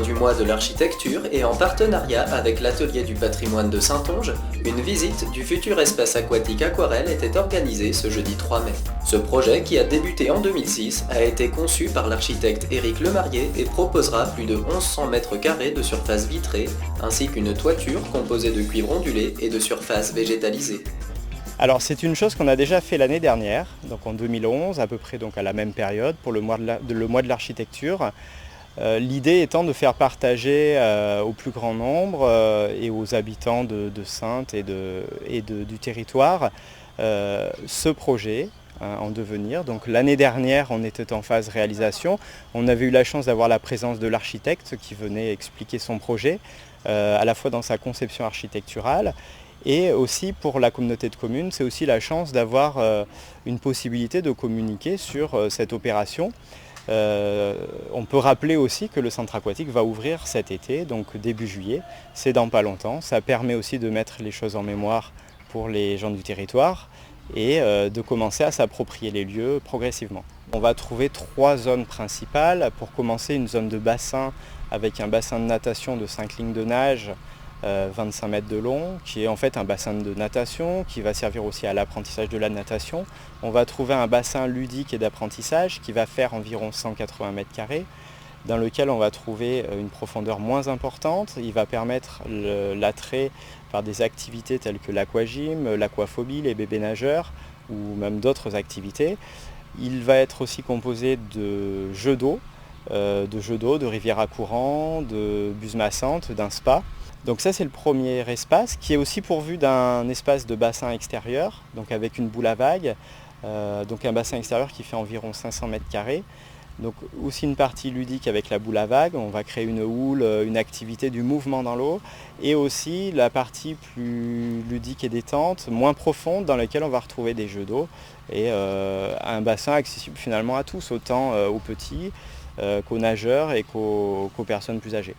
cadre du mois de l'architecture et en partenariat avec l'Atelier du patrimoine de Saintonge, une visite du futur espace aquatique Aquarelle était organisée ce jeudi 3 mai. Ce projet, qui a débuté en 2006, a été conçu par l'architecte Éric Lemarié et proposera plus de 1100 mètres carrés de surface vitrée, ainsi qu'une toiture composée de cuivre ondulé et de surface végétalisée. Alors c'est une chose qu'on a déjà fait l'année dernière, donc en 2011, à peu près donc à la même période, pour le mois de l'architecture. L'idée étant de faire partager au plus grand nombre et aux habitants de Saintes et du territoire ce projet en devenir. Donc l'année dernière, on était en phase réalisation. On avait eu la chance d'avoir la présence de l'architecte qui venait expliquer son projet, à la fois dans sa conception architecturale. Et aussi pour la communauté de communes, c'est aussi la chance d'avoir une possibilité de communiquer sur cette opération. On peut rappeler aussi que le centre aquatique va ouvrir cet été, donc début juillet, c'est dans pas longtemps. Ça permet aussi de mettre les choses en mémoire pour les gens du territoire et de commencer à s'approprier les lieux progressivement. On va trouver 3 zones principales. Pour commencer, une zone de bassin avec un bassin de natation de 5 lignes de nage, 25 mètres de long, qui est en fait un bassin de natation qui va servir aussi à l'apprentissage de la natation. On va trouver un bassin ludique et d'apprentissage qui va faire environ 180 mètres carrés, dans lequel on va trouver une profondeur moins importante. Il va permettre l'attrait par des activités telles que l'aquagym, l'aquaphobie, les bébés nageurs ou même d'autres activités. Il va être aussi composé de jeux d'eau, de rivières à courant, de buses massantes, d'un spa. Donc ça c'est le premier espace qui est aussi pourvu d'un espace de bassin extérieur, donc avec une boule à vagues, donc un bassin extérieur qui fait environ 500 mètres carrés. Donc aussi une partie ludique avec la boule à vagues, on va créer une houle, une activité du mouvement dans l'eau, et aussi la partie plus ludique et détente, moins profonde, dans laquelle on va retrouver des jeux d'eau et un bassin accessible finalement à tous, autant aux petits qu'aux nageurs et qu'aux personnes plus âgées.